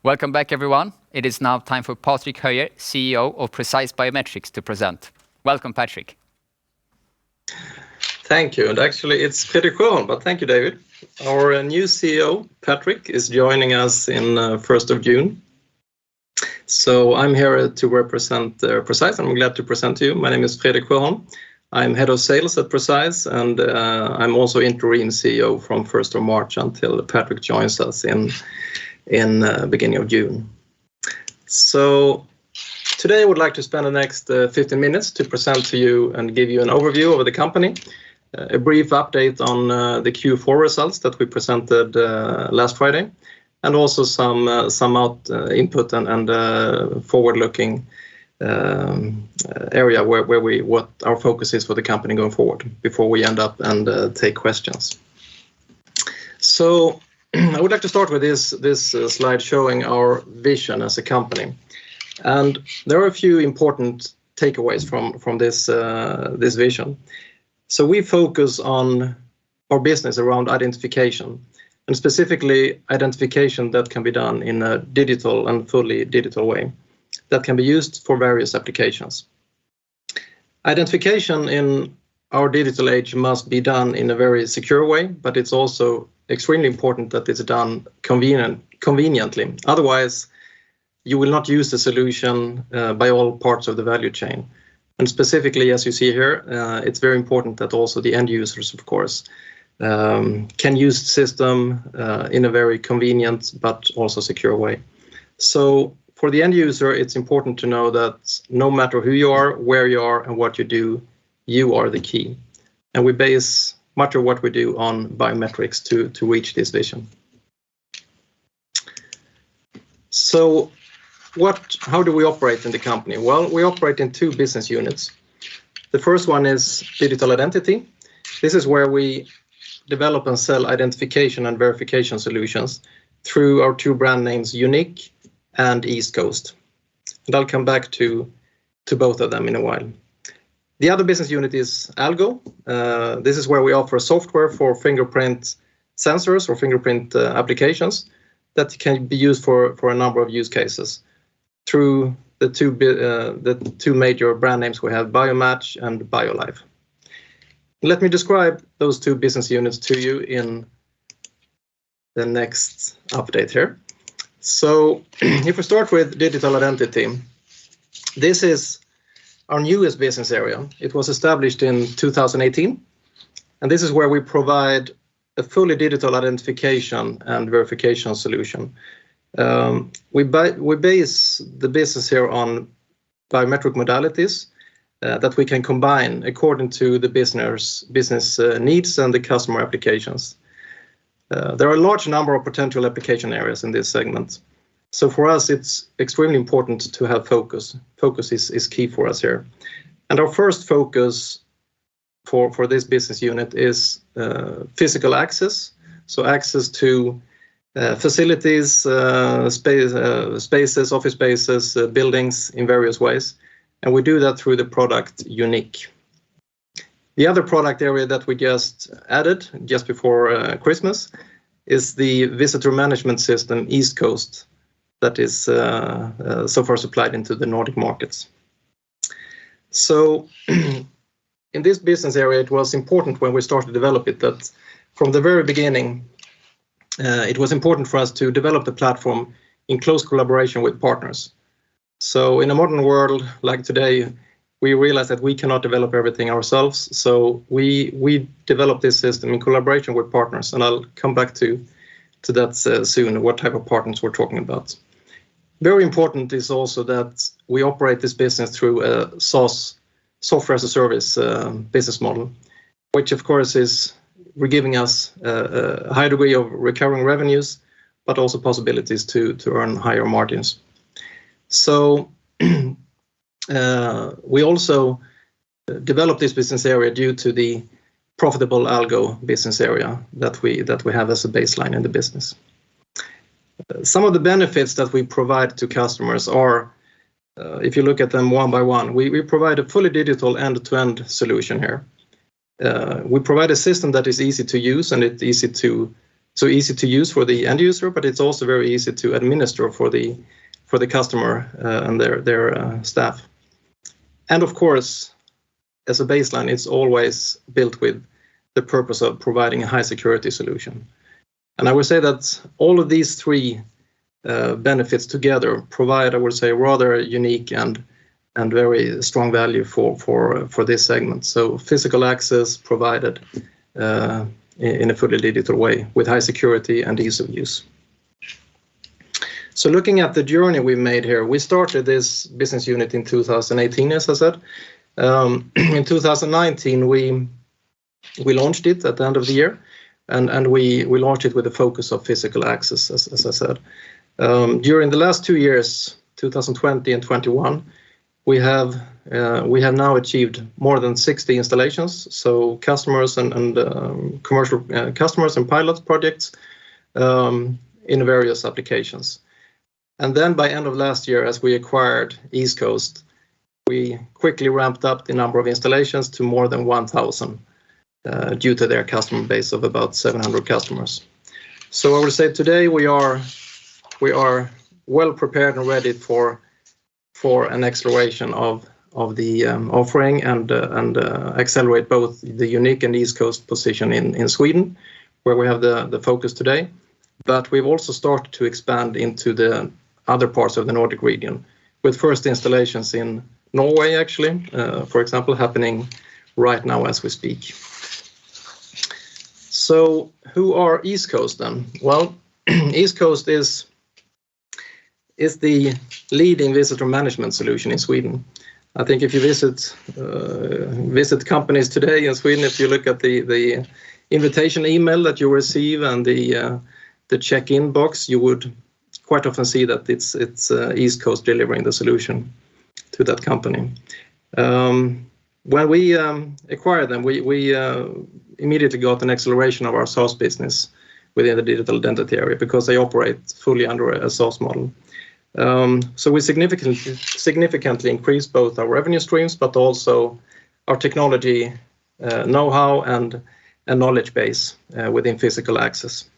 Welcome back, everyone. It is now time for Patrik Höjer, CEO of Precise Biometrics, to present. Welcome, Patrik. Thank you. And actually, it's Fredrik Sjöholm, but thank you, David. Our new CEO, Patrik, is joining us in 1st of June. So I'm here to represent Precise. I'm glad to present to you. My name is Fredrik Sjöholm. I'm head of sales at Precise, and I'm also interim CEO from 1st of March until Patrik joins us in beginning of June. So today I would like to spend the next 15 minutes to present to you and give you an overview of the company, a brief update on the Q4 results that we presented last Friday, and also some input and forward-looking area what our focus is for the company going forward before we end up and take questions. So I would like to start with this slide showing our vision as a company, and there are a few important takeaways from this vision. So we focus on our business around identification, and specifically identification that can be done in a digital and fully digital way that can be used for various applications. Identification in our digital age must be done in a very secure way, but it's also extremely important that it's done conveniently. Otherwise, you will not use the solution by all parts of the value chain. And specifically, as you see here, it's very important that also the end users, of course, can use the system in a very convenient but also secure way. So for the end user, it's important to know that no matter who you are, where you are, and what you do, you are the key. And we base much of what we do on biometrics to reach this vision. So how do we operate in the company? Well, we operate in two business units. The first one is digital identity. This is where we develop and sell identification and verification solutions through our two brand names, Unique and EastCoast. And I'll come back to both of them in a while. The other business unit is Algo. This is where we offer software for fingerprint sensors or fingerprint applications that can be used for a number of use cases through the two major brand names we have, Biomatch and BioLife. Let me describe those two business units to you in the next update here. So if we start with digital identity, this is our newest business area. It was established in 2018, and this is where we provide a fully digital identification and verification solution. We base the business here on biometric modalities that we can combine according to the business needs and the customer applications. There are a large number of potential application areas in this segment. So for us, it's extremely important to have focus. Focus is key for us here. And our first focus for this business unit is physical access. So access to facilities, spaces, office spaces, buildings in various ways. And we do that through the product Unique. The other product area that we just added just before Christmas is the visitor management system EastCoast that is so far supplied into the Nordic markets. So in this business area, it was important when we started to develop it that from the very beginning, it was important for us to develop the platform in close collaboration with partners. So in a modern world like today, we realized that we cannot develop everything ourselves. So we developed this system in collaboration with partners, and I'll come back to that soon, what type of partners we're talking about. Very important is also that we operate this business through a SaaS, software as a service business model, which of course is giving us a high degree of recurring revenues, but also possibilities to earn higher margins. So we also developed this business area due to the profitable Algo business area that we have as a baseline in the business. Some of the benefits that we provide to customers are, if you look at them one by one, we provide a fully digital end-to-end solution here. We provide a system that is easy to use and it's easy to so easy to use for the end user, but it's also very easy to administer for the customer and their staff. And of course, as a baseline, it's always built with the purpose of providing a high security solution. And I would say that all of these three benefits together provide, I would say, rather unique and very strong value for this segment. So physical access provided in a fully digital way with high security and ease of use. So looking at the journey we made here, we started this business unit in 2018, as I said. In 2019, we launched it at the end of the year, and we launched it with a focus of physical access, as I said. During the last 2 years, 2020 and 21, we have now achieved more than 60 installations. So customers and commercial customers and pilot projects in various applications. And then by end of last year, as we acquired EastCoast, we quickly ramped up the number of installations to more than 1,000 due to their customer base of about 700 customers. So I would say today we are well prepared and ready for an acceleration of the offering and accelerate both the unique and EastCoast position in Sweden, where we have the focus today. But we've also started to expand into the other parts of the Nordic region, with first installations in Norway, actually, for example, happening right now as we speak. So who are EastCoast then? Well, EastCoast is the leading visitor management solution in Sweden. I think if you visit companies today in Sweden, if you look at the invitation email that you receive and the check-in box, you would quite often see that it's EastCoast delivering the solution to that company. When we acquired them, we immediately got an acceleration of our SaaS business within the digital identity area because they operate fully under a SaaS model. So we significantly increased both our revenue streams, but also our technology know-how and knowledge base within physical access.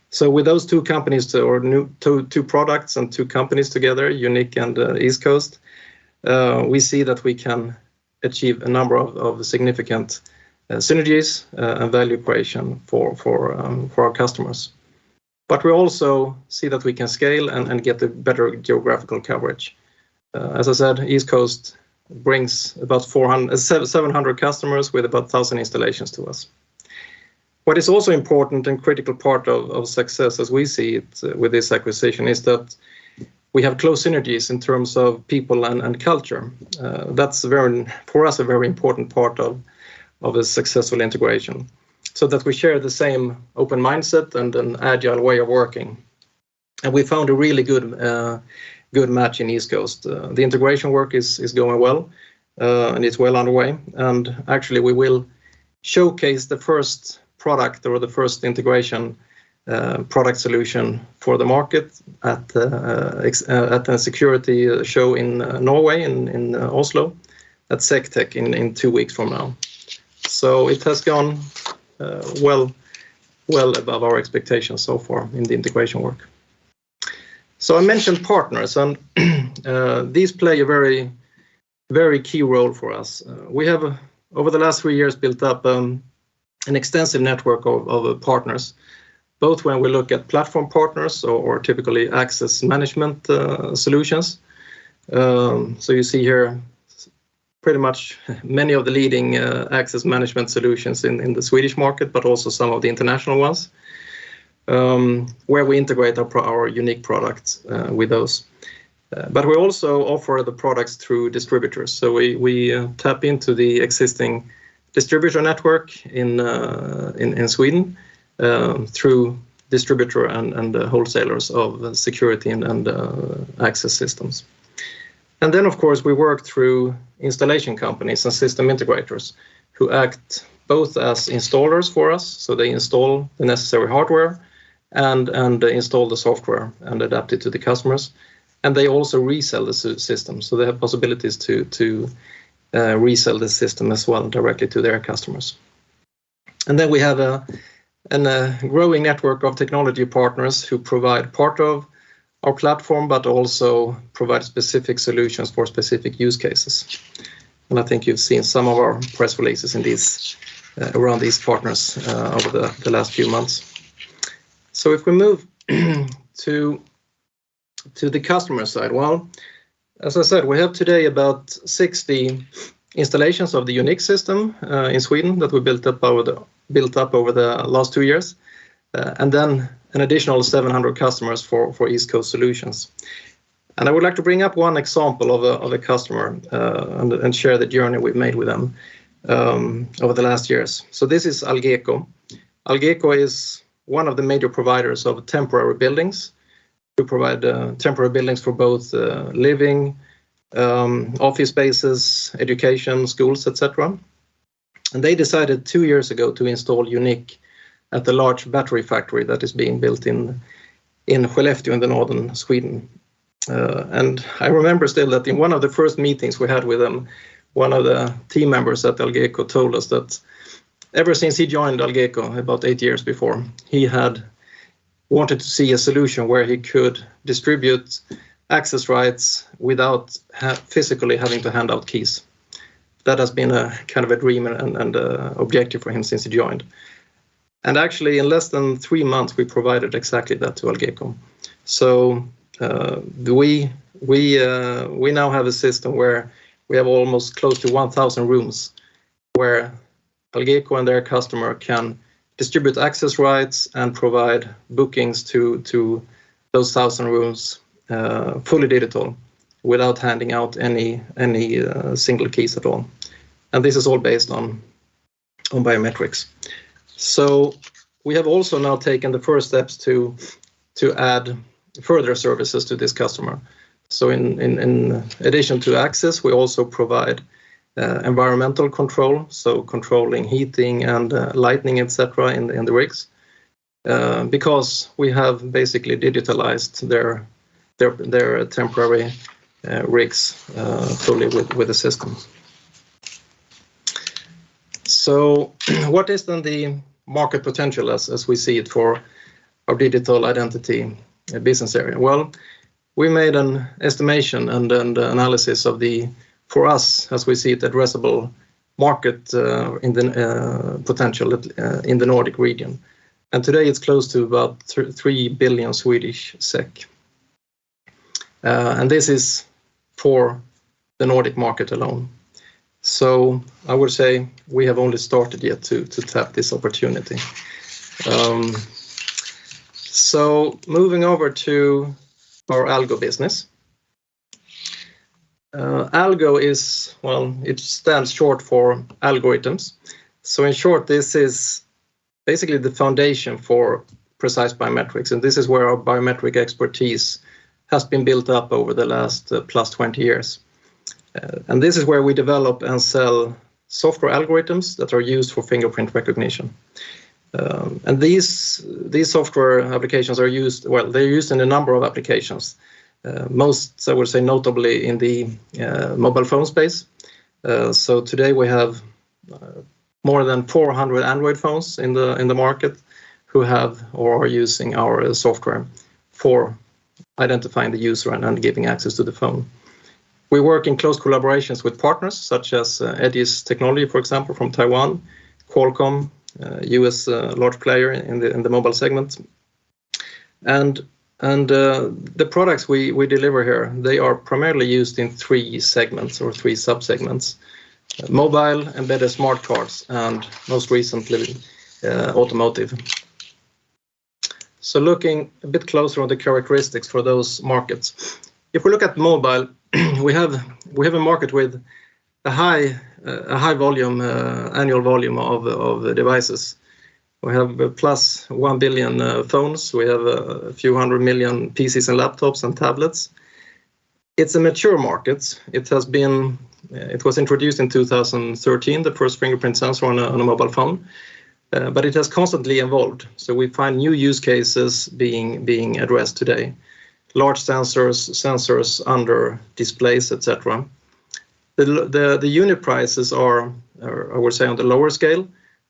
So with those two companies, or two products and two companies together, Unique and EastCoast, we see that we can achieve a number of significant synergies and value creation for our customers. But we also see that we can scale and get a better geographical coverage. As I said, EastCoast brings about 700 customers with about 1,000 installations to us. What is also important and critical part of success, as we see it with this acquisition, is that we have close synergies in terms of people and culture. That's for us a very important part of a successful integration, so that we share the same open mindset and an agile way of working. And we found a really good match in EastCoast. The integration work is going well, and it's well underway. And actually, we will showcase the first product or the first integration product solution for the market at a security show in Norway, in Oslo, at SecTech in 2 weeks from now. So it has gone well above our expectations so far in the integration work. So I mentioned partners, and these play a very, very key role for us. We have, over the last 3 years, built up an extensive network of partners, both when we look at platform partners or typically access management solutions. So you see here pretty much many of the leading access management solutions in the Swedish market, but also some of the international ones, where we integrate our unique products with those. But we also offer the products through distributors. So we tap into the existing distributor network in Sweden through distributor and wholesalers of security and access systems. And then, of course, we work through installation companies and system integrators who act both as installers for us, so they install the necessary hardware and install the software and adapt it to the customers. And they also resell the system, so they have possibilities to resell the system as well directly to their customers. And then we have a growing network of technology partners who provide part of our platform, but also provide specific solutions for specific use cases. And I think you've seen some of our press releases in these around these partners over the last few months. So if we move to the customer side, well, as I said, we have today about 60 installations of the Unique system in Sweden that we built up over the last 2 years, and then an additional 700 customers for EastCoast solutions. And I would like to bring up one example of a customer and share the journey we've made with them over the last years. So this is Algo. Algo is one of the major providers of temporary buildings. We provide temporary buildings for both living, office spaces, education, schools, etc. And they decided 2 years ago to install Unique at the large battery factory that is being built in Skellefteå in the northern Sweden. And I remember still that in one of the first meetings we had with them, one of the team members at Algo told us that ever since he joined Algo about 8 years before, he had wanted to see a solution where he could distribute access rights without physically having to hand out keys. That has been a kind of a dream and objective for him since he joined. And actually, in less than 3 months, we provided exactly that to Algo. So we now have a system where we have almost close to 1,000 rooms where Algo and their customer can distribute access rights and provide bookings to those 1,000 rooms fully digital without handing out any single keys at all. And this is all based on biometrics. So we have also now taken the first steps to add further services to this customer. So in addition to access, we also provide environmental control, so controlling heating and lighting, etc. in the rigs, because we have basically digitalized their temporary rigs fully with the system. So what is then the market potential as we see it for our digital identity business area? Well, we made an estimation and analysis of the, for us, as we see it, addressable market in the potential in the Nordic region. And today it's close to about 3 billion Swedish SEK. And this is for the Nordic market alone. So I would say we have only started yet to tap this opportunity. So moving over to our Algo business. Algo is, well, it stands short for algorithms. So in short, this is basically the foundation for precise biometrics. And this is where our biometric expertise has been built up over the last plus 20 years. And this is where we develop and sell software algorithms that are used for fingerprint recognition. And these software applications are used, well, they're used in a number of applications. Most, I would say, notably in the mobile phone space. So today we have more than 400 Android phones in the market who have or are using our software for identifying the user and giving access to the phone. We work in close collaborations with partners such as Edis Technology, for example, from Taiwan, Qualcomm, US large player in the mobile segment, and the products we deliver here, they are primarily used in 3 segments or 3 subsegments: mobile, embedded smart cards, and most recently automotive. So looking a bit closer on the characteristics for those markets, if we look at mobile, we have a market with a high volume annual volume of devices. We have plus 1 billion phones. We have a few 100 million PCs and laptops and tablets. It's a mature market. It was introduced in 2013, the first fingerprint sensor on a mobile phone, but it has constantly evolved. So we find new use cases being addressed today. Large sensors under displays, etc. The unit prices are, I would say, on the lower scale,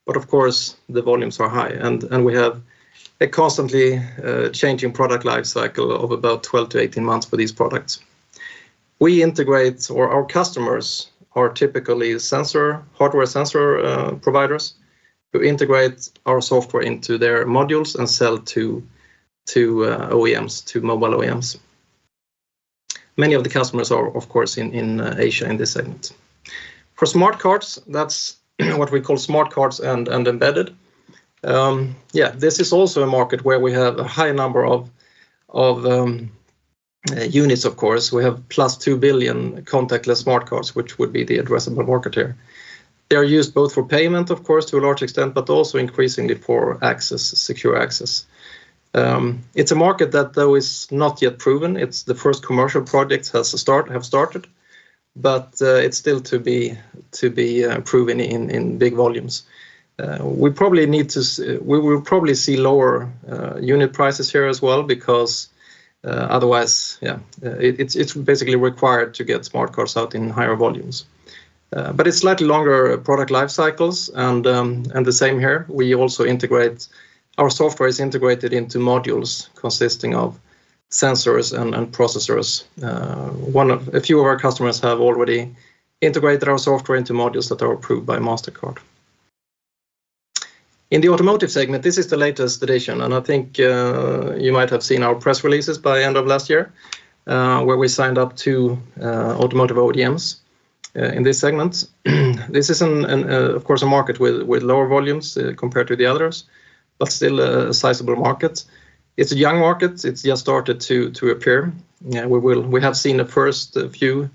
but of course the volumes are high, and we have a constantly changing product life cycle of about 12 to 18 months for these products. We integrate, or our customers are typically hardware sensor providers who integrate our software into their modules and sell to OEMs, to mobile OEMs. Many of the customers are, of course, in Asia in this segment. For smart cards, that's what we call smart cards and embedded. This is also a market where we have a high number of units, of course. We have plus 2 billion contactless smart cards, which would be the addressable market here. They are used both for payment, of course, to a large extent, but also increasingly for access, secure access. It's a market that, though, is not yet proven. It's the first commercial projects have started, but it's still to be proven in big volumes. We will probably see lower unit prices here as well, because otherwise, it's basically required to get smart cards out in higher volumes. But it's slightly longer product life cycles, and the same here. We also integrate. Our software is integrated into modules consisting of sensors and processors. A few of our customers have already integrated our software into modules that are approved by MasterCard. In the automotive segment, this is the latest edition, and I think you might have seen our press releases by end of last year, where we signed up 2 automotive ODMs in this segment. This is, of course, a market with lower volumes compared to the others, but still a sizable market. It's a young market. It's just started to appear. We have seen the first few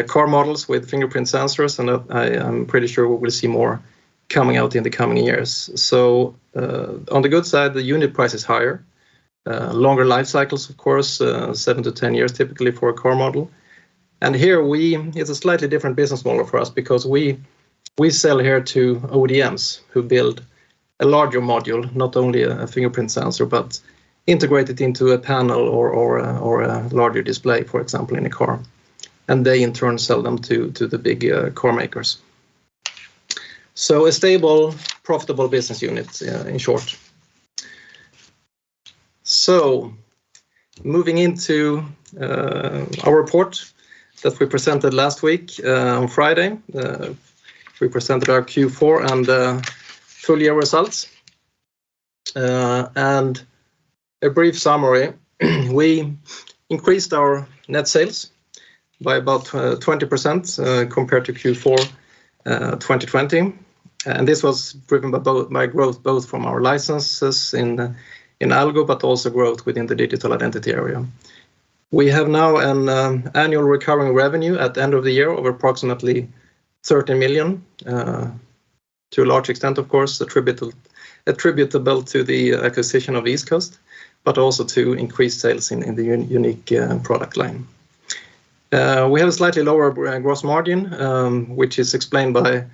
car models with fingerprint sensors, and I'm pretty sure we will see more coming out in the coming years. So on the good side, the unit price is higher. Longer life cycles, of course, 7 to 10 years typically for a car model. And here it's a slightly different business model for us, because we sell here to ODMs who build a larger module, not only a fingerprint sensor, but integrate it into a panel or a larger display, for example, in a car. And they in turn sell them to the big car makers. So a stable, profitable business unit, in short. So moving into our report that we presented last week on Friday. We presented our Q4 and full year results. And a brief summary, we increased our net sales by about 20% compared to Q4 2020. And this was driven by growth both from our licenses in Algo, but also growth within the digital identity area. We have now an annual recurring revenue at the end of the year of approximately 30 million, to a large extent, of course, attributable to the acquisition of EastCoast, but also to increased sales in the unique product line. We have a slightly lower gross margin, which is explained by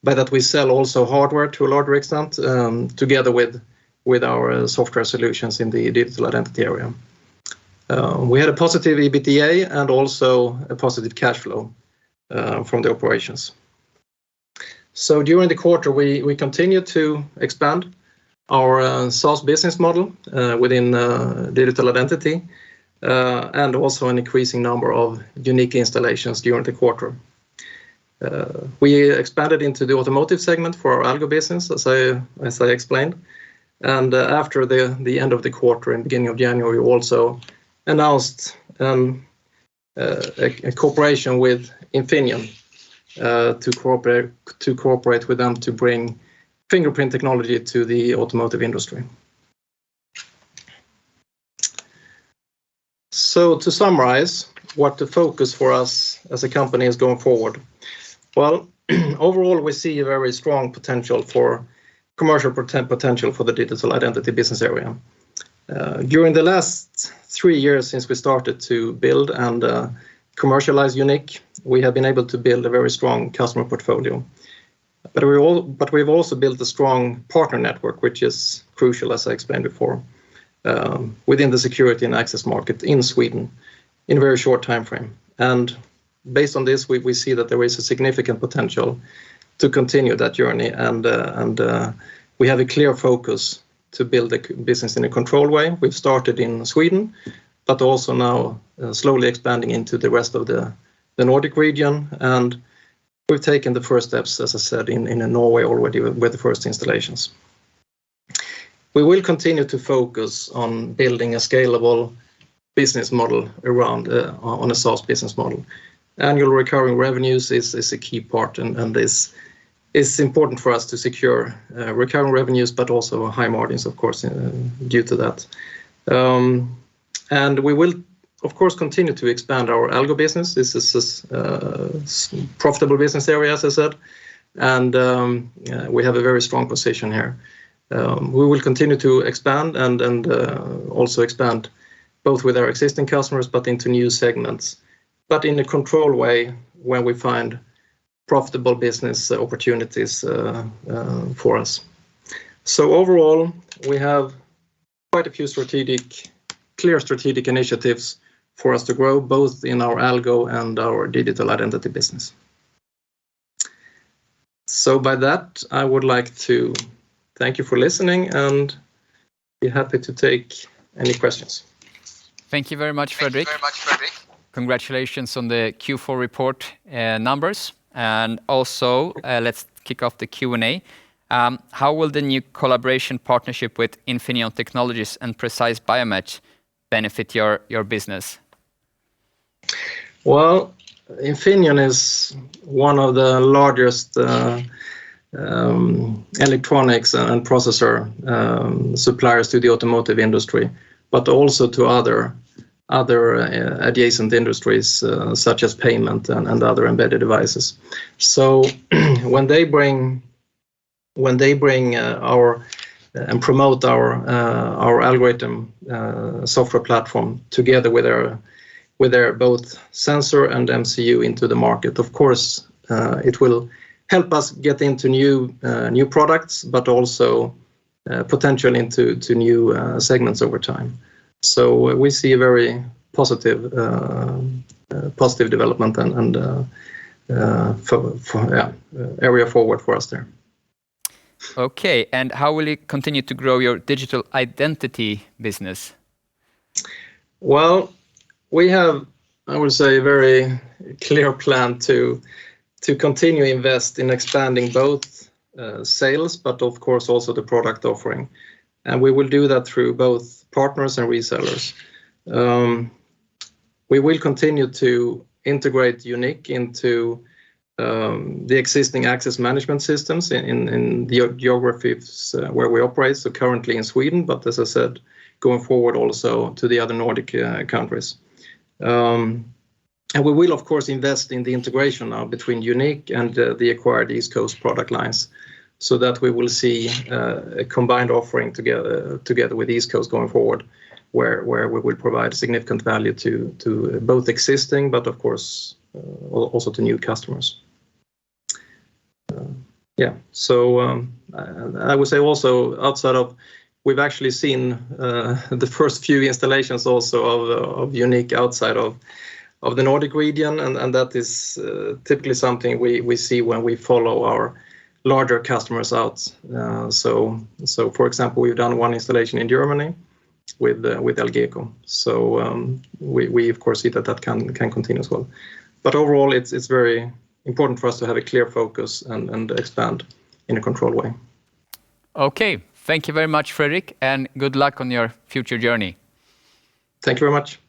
that we sell also hardware to a larger extent, together with our software solutions in the digital identity area. We had a positive EBITDA and also a positive cash flow from the operations. So during the quarter, we continued to expand our SaaS business model within digital identity, and also an increasing number of unique installations during the quarter. We expanded into the automotive segment for our Algo business, as I explained. And after the end of the quarter and beginning of January, we also announced a cooperation with Infineon to cooperate with them to bring fingerprint technology to the automotive industry. So to summarize, what the focus for us as a company is going forward. Well, overall, we see a very strong potential for commercial potential for the digital identity business area. During the last 3 years since we started to build and commercialize Unique, we have been able to build a very strong customer portfolio. But we've also built a strong partner network, which is crucial, as I explained before, within the security and access market in Sweden in a very short time frame. And based on this, we see that there is a significant potential to continue that journey, and we have a clear focus to build the business in a controlled way. We've started in Sweden, but also now slowly expanding into the rest of the Nordic region, and we've taken the first steps, as I said, in Norway already with the first installations. We will continue to focus on building a scalable business model around on a SaaS business model. Annual recurring revenues is a key part, and this is important for us to secure recurring revenues, but also high margins, of course, due to that. And we will, of course, continue to expand our Algo business. This is a profitable business area, as I said, and we have a very strong position here. We will continue to expand and also expand both with our existing customers, but into new segments, but in a controlled way when we find profitable business opportunities for us. So overall, we have quite a few clear strategic initiatives for us to grow, both in our Algo and our digital identity business. So by that, I would like to thank you for listening and be happy to take any questions. Thank you very much, Fredrik. Congratulations on the Q4 report numbers. And also, let's kick off the Q&A. How will the new collaboration partnership with Infineon Technologies and Precise Biometrics benefit your business? Well, Infineon is one of the largest electronics and processor suppliers to the automotive industry, but also to other adjacent industries such as payment and other embedded devices. So when they bring our and promote our algorithm software platform together with their both sensor and MCU into the market, of course it will help us get into new products, but also potential into new segments over time. So we see a very positive development and area forward for us there. Okay, and how will you continue to grow your digital identity business? Well, we have, I would say, a very clear plan to continue invest in expanding both sales, but of course also the product offering. And we will do that through both partners and resellers. We will continue to integrate YOUNiQ into the existing access management systems in the geographies where we operate, so currently in Sweden, but as I said, going forward also to the other Nordic countries. And we will, of course, invest in the integration now between YOUNiQ and the acquired EastCoast product lines, so that we will see a combined offering together with EastCoast going forward, where we will provide significant value to both existing, but of course also to new customers. So I would say also outside of, we've actually seen the first few installations also of YOUNiQ outside of the Nordic region, and that is typically something we see when we follow our larger customers out. So for example, we've done one installation in Germany with Algeco. So we of course see that can continue as well. But overall, it's very important for us to have a clear focus and expand in a controlled way. Okay, thank you very much, Fredrik, and good luck on your future journey. Thank you very much.